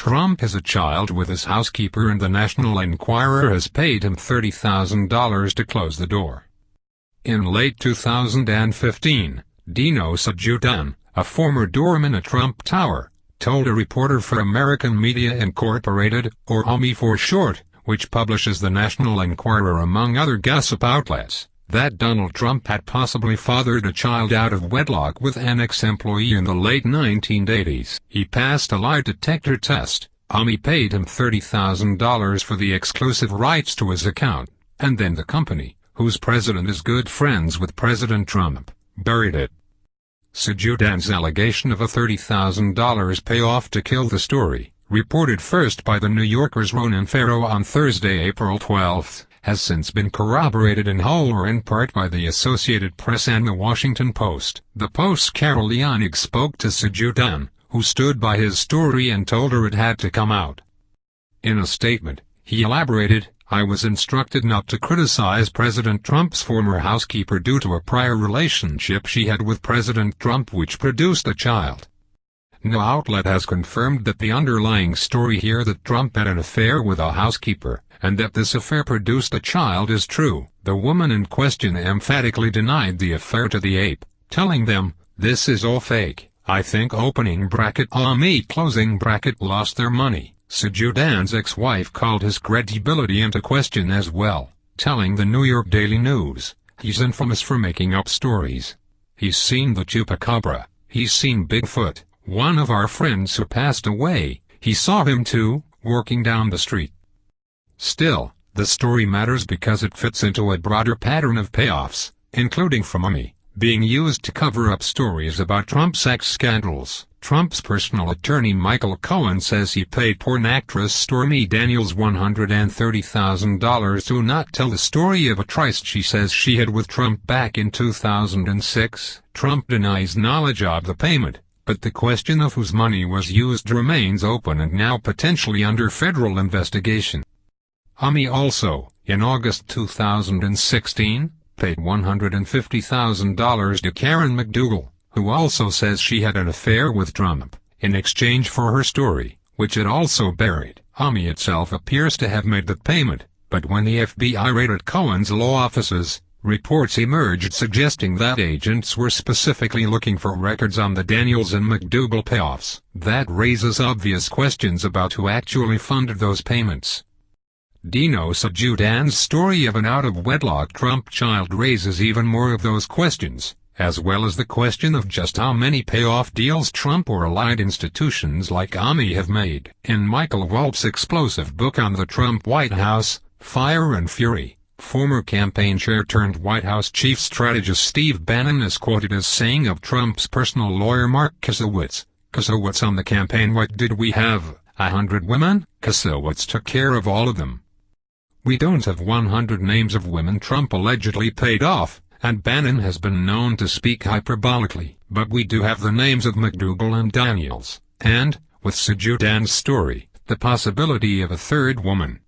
Trump has a child with his housekeeper and the National Enquirer has paid him $30,000 to close the door. In late 2015, Dino Sajudan, a former doorman at Trump Tower, told a reporter for American Media Incorporated, or AMI for short, which publishes the National Enquirer among other gossip outlets, that Donald Trump had possibly fathered a child out of wedlock with an ex-employee in the late 1980s. He passed a lie detector test. AMI paid him $30,000 for the exclusive rights to his account, and then the company, whose president is good friends with President Trump, buried it. Sajudan's allegation of a $30,000 payoff to kill the story, reported first by the New Yorker's Ronan Farrow on Thursday, April 12, has since been corroborated in whole or in part by the Associated Press and the Washington Post. The Post's Carol Leonig spoke to Sajudan, who stood by his story and told her it had to come out. In a statement, he elaborated, "I was instructed not to criticize President Trump's former housekeeper due to a prior relationship she had with President Trump which produced a child." No outlet has confirmed that the underlying story here that Trump had an affair with a housekeeper, and that this affair produced a child is true. The woman in question emphatically denied the affair to the Ape, telling them, "This is all fake. I think opening bracket AMI closing bracket lost their money." Sajudan's ex-wife called his credibility into question as well, telling the New York Daily News, "He's infamous for making up stories. He's seen the Chupacabra, he's seen Bigfoot. One of our friends who passed away, he saw him too, working down the street." Still, the story matters because it fits into a broader pattern of payoffs, including from AMI, being used to cover up stories about Trump's sex scandals. Trump's personal attorney Michael Cohen says he paid porn actress Stormy Daniels $130,000 to not tell the story of a tryst she says she had with Trump back in 2006. Trump denies knowledge of the payment, but the question of whose money was used remains open and now potentially under federal investigation. AMI also, in August 2016, paid $150,000 to Karen McDougal, who also says she had an affair with Trump, in exchange for her story, which it also buried. AMI itself appears to have made the payment, but when the FBI raided Cohen's law offices, reports emerged suggesting that agents were specifically looking for records on the Daniels and McDougal payoffs. That raises obvious questions about who actually funded those payments. Dino Sajudan's story of an out-of-wedlock Trump child raises even more of those questions, as well as the question of just how many payoff deals Trump or allied institutions like AMI have made. In Michael Wolff's explosive book on the Trump White House, Fire and Fury, former campaign chair turned White House chief strategist Steve Bannon is quoted as saying of Trump's personal lawyer Mark Kasowitz on the campaign, "What did we have, 100 women? Kasowitz took care of all of them. We don't have 100 names of women Trump allegedly paid off," and Bannon has been known to speak hyperbolically, "but we do have the names of McDougal and Daniels, and, with Sajudan's story, the possibility of a third woman."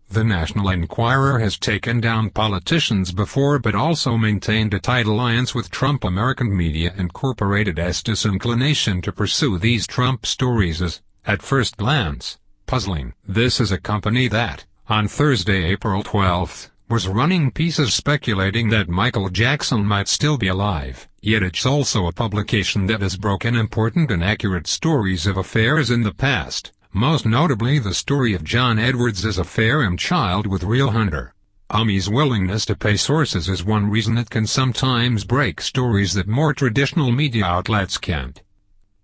The National Enquirer has taken down politicians before but also maintained a tight alliance with Trump. American Media Incorporated's disinclination to pursue these Trump stories is, at first glance, puzzling. This is a company that, on Thursday, April 12, was running pieces speculating that Michael Jackson might still be alive, yet it's also a publication that has broken important and accurate stories of affairs in the past, most notably the story of John Edwards' affair and child with Real Hunter. AMI's willingness to pay sources is one reason it can sometimes break stories that more traditional media outlets can't.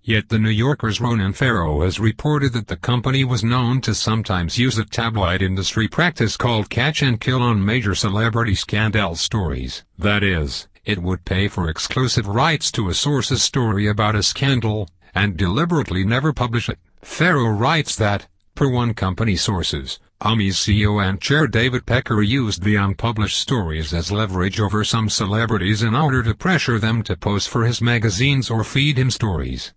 Yet the New Yorker's Ronan Farrow has reported that the company was known to sometimes use a tabloid industry practice called catch and kill on major celebrity scandal stories. That is, it would pay for exclusive rights to a source's story about a scandal, and deliberately never publish it. Farrow writes that, per one company sources, AMI's CEO and chair David Pecker used the unpublished stories as leverage over some celebrities in order to pressure them to pose for his magazines or feed him stories.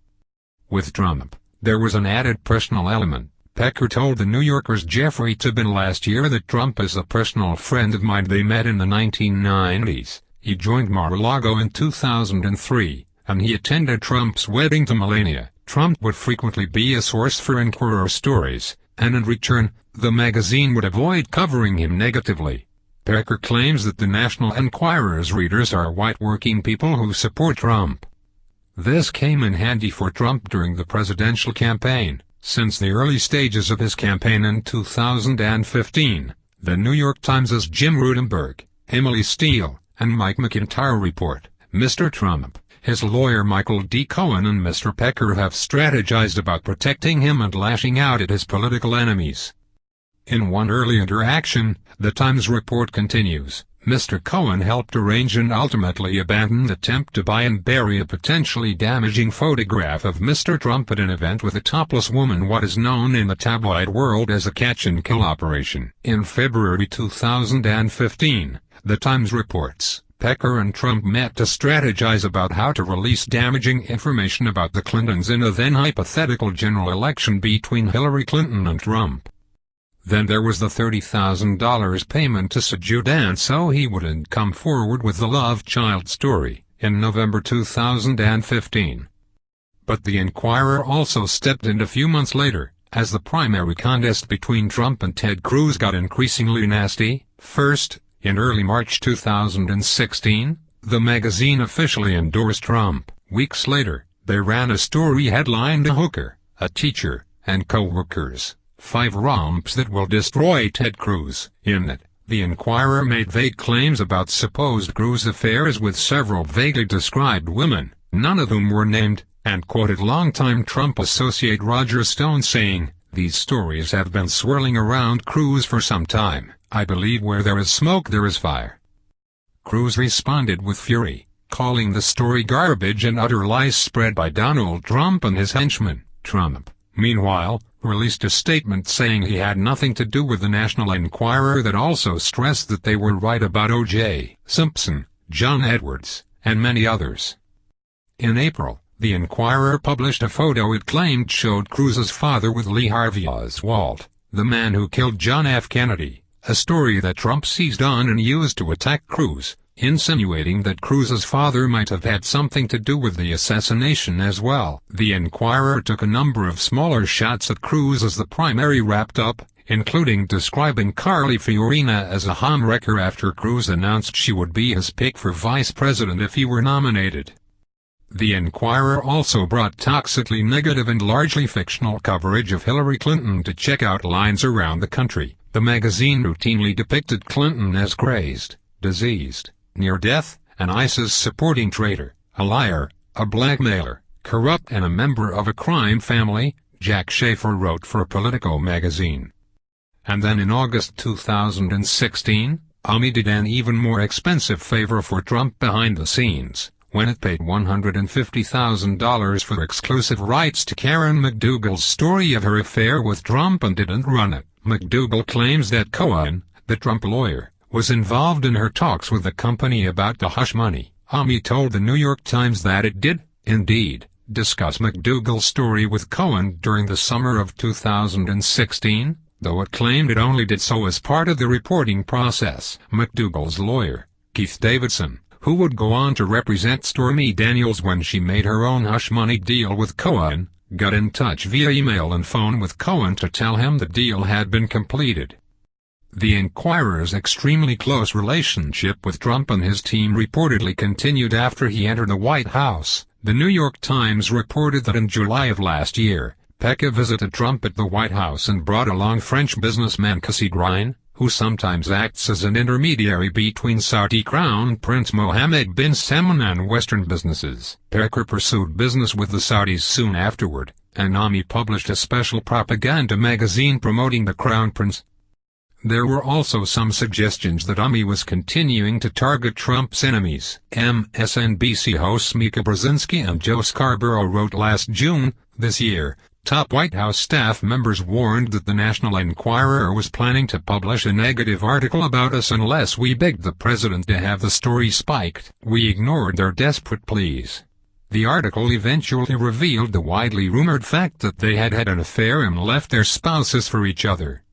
With Trump, there was an added personal element. Pecker told the New Yorker's Jeffrey Toobin last year that Trump is a personal friend of mine. They met in the 1990s. He joined Mar-a-Lago in 2003, and he attended Trump's wedding to Melania. Trump would frequently be a source for Enquirer stories, and in return, the magazine would avoid covering him negatively. Pecker claims that the National Enquirer's readers are white working people who support Trump. This came in handy for Trump during the presidential campaign. Since the early stages of his campaign in 2015, the New York Times' Jim Rudenberg, Emily Steele, and Mike McIntyre report, Mr. Trump, his lawyer Michael D. Cohen and Mr. Pecker have strategized about protecting him and lashing out at his political enemies. In one early interaction, the Times report continues, Mr. Cohen helped arrange and ultimately abandon the attempt to buy and bury a potentially damaging photograph of Mr. Trump at an event with a topless woman, what is known in the tabloid world as a catch-and-kill operation. In February 2015, the Times reports, Pecker and Trump met to strategize about how to release damaging information about the Clintons in a then hypothetical general election between Hillary Clinton and Trump. Then there was the $30,000 payment to Sejudan so he wouldn't come forward with the love child story, in November 2015. But the Enquirer also stepped in a few months later, as the primary contest between Trump and Ted Cruz got increasingly nasty. First, in early March 2016, the magazine officially endorsed Trump. Weeks later, they ran a story headlined "A Hooker, a Teacher, and Co-Workers. 5 romps that will destroy Ted Cruz." In it, the Enquirer made vague claims about supposed Cruz affairs with several vaguely described women, none of whom were named, and quoted longtime Trump associate Roger Stone saying, "These stories have been swirling around Cruz for some time. I believe where there is smoke there is fire." Cruz responded with fury, calling the story garbage and utter lies spread by Donald Trump and his henchmen. Trump, meanwhile, released a statement saying he had nothing to do with the National Enquirer that also stressed that they were right about O.J. Simpson, John Edwards, and many others. In April, the Enquirer published a photo it claimed showed Cruz's father with Lee Harvey Oswald, the man who killed John F. Kennedy, a story that Trump seized on and used to attack Cruz, insinuating that Cruz's father might have had something to do with the assassination as well. The Enquirer took a number of smaller shots at Cruz as the primary wrapped up, including describing Carly Fiorina as a homewrecker after Cruz announced she would be his pick for vice president if he were nominated. The Enquirer also brought toxically negative and largely fictional coverage of Hillary Clinton to checkout lines around the country. The magazine routinely depicted Clinton as crazed, diseased, near death, an ISIS-supporting traitor, a liar, a blackmailer, corrupt and a member of a crime family, Jack Schaefer wrote for Politico magazine. And then in August 2016, AMI did an even more expensive favor for Trump behind the scenes, when it paid $150,000 for exclusive rights to Karen McDougal's story of her affair with Trump and didn't run it. McDougal claims that Cohen, the Trump lawyer, was involved in her talks with the company about the hush money. AMI told the New York Times that it did, indeed, discuss McDougal's story with Cohen during the summer of 2016, though it claimed it only did so as part of the reporting process. McDougal's lawyer, Keith Davidson, who would go on to represent Stormy Daniels when she made her own hush money deal with Cohen, got in touch via email and phone with Cohen to tell him the deal had been completed. The Enquirer's extremely close relationship with Trump and his team reportedly continued after he entered the White House. The New York Times reported that in July of last year, Pecker visited Trump at the White House and brought along French businessman Cassid Ryan, who sometimes acts as an intermediary between Saudi Crown Prince Mohammed bin Salman and Western businesses. Pecker pursued business with the Saudis soon afterward, and AMI published a special propaganda magazine promoting the Crown Prince. There were also some suggestions that AMI was continuing to target Trump's enemies. MSNBC hosts Mika Brzezinski and Joe Scarborough wrote last June, this year, top White House staff members warned that the National Enquirer was planning to publish a negative article about us unless we begged the president to have the story spiked. We ignored their desperate pleas. The article eventually revealed the widely rumored fact that they had had an affair and left their spouses for each other.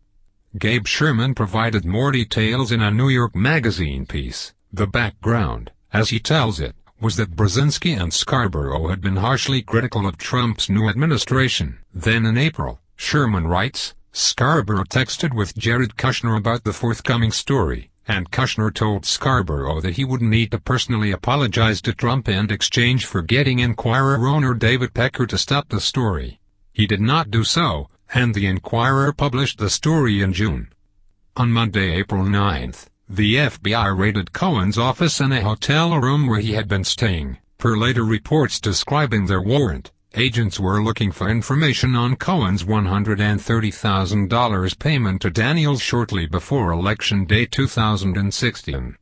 Gabe Sherman provided more details in a New York Magazine piece. The background, as he tells it, was that Brzezinski and Scarborough had been harshly critical of Trump's new administration. Then in April, Sherman writes, Scarborough texted with Jared Kushner about the forthcoming story, and Kushner told Scarborough that he would need to personally apologize to Trump in exchange for getting Enquirer owner David Pecker to stop the story. He did not do so, and the Enquirer published the story in June. On Monday, April 9th, the FBI raided Cohen's office and a hotel room where he had been staying. Per later reports describing their warrant, agents were looking for information on Cohen's $130,000 payment to Daniels shortly before Election Day 2016.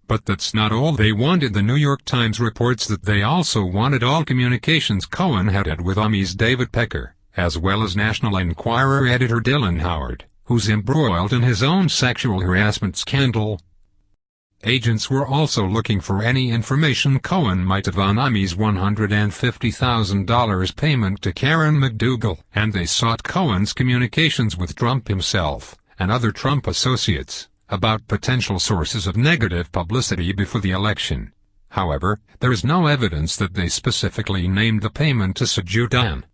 But that's not all they wanted. The New York Times reports that they also wanted all communications Cohen had with Army's David Pecker, as well as National Enquirer editor Dylan Howard, who's embroiled in his own sexual harassment scandal. Agents were also looking for any information Cohen might have on Army's $150,000 payment to Karen McDougal, and they sought Cohen's communications with Trump himself, and other Trump associates, about potential sources of negative publicity before the election. However, there is no evidence that they specifically named the payment to Sejudan.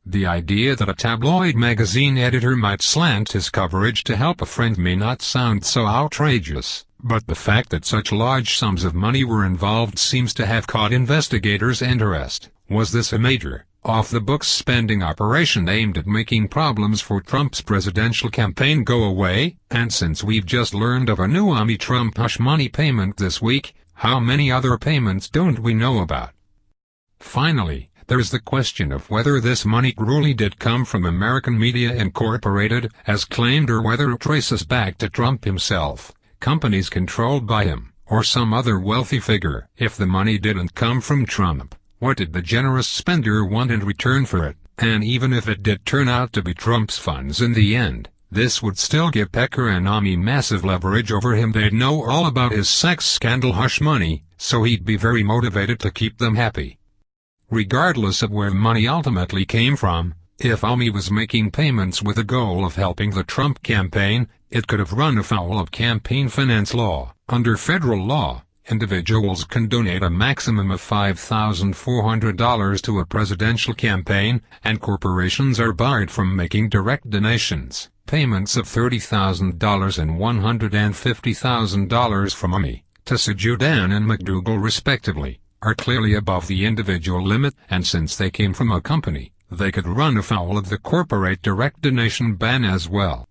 The idea that a tabloid magazine editor might slant his coverage to help a friend may not sound so outrageous, but the fact that such large sums of money were involved seems to have caught investigators' interest. Was this a major, off-the-books spending operation aimed at making problems for Trump's presidential campaign go away? And since we've just learned of a new Army Trump hush money payment this week, how many other payments don't we know about? Finally, there is the question of whether this money really did come from American Media Incorporated, as claimed, or whether it traces back to Trump himself, companies controlled by him, or some other wealthy figure. If the money didn't come from Trump, what did the generous spender want in return for it? And even if it did turn out to be Trump's funds in the end, this would still give Pecker and Army massive leverage over him. They'd know all about his sex scandal hush money, so he'd be very motivated to keep them happy. Regardless of where money ultimately came from, if Army was making payments with the goal of helping the Trump campaign, it could have run afoul of campaign finance law. Under federal law, individuals can donate a maximum of $5,400 to a presidential campaign, and corporations are barred from making direct donations. Payments of $30,000 and $150,000 from Army to Sejudan and McDougal respectively are clearly above the individual limit, and since they came from a company, they could run afoul of the corporate direct donation ban as well.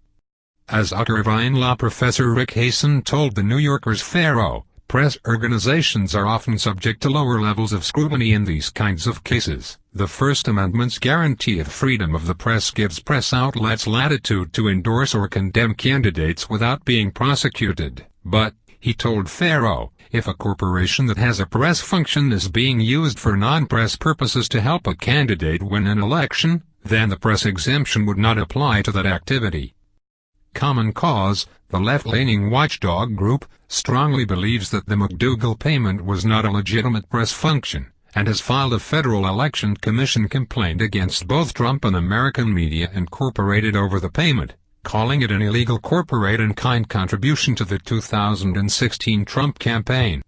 As Irvine law professor Rick Hasen told the New Yorker's Pharaoh, press organizations are often subject to lower levels of scrutiny in these kinds of cases. The First Amendment's guarantee of freedom of the press gives press outlets latitude to endorse or condemn candidates without being prosecuted. But, he told Pharaoh, if a corporation that has a press function is being used for non-press purposes to help a candidate win an election, then the press exemption would not apply to that activity. Common Cause, the left-leaning watchdog group, strongly believes that the McDougal payment was not a legitimate press function, and has filed a Federal Election Commission complaint against both Trump and American Media Incorporated over the payment, calling it an illegal corporate-in-kind contribution to the 2016 Trump campaign.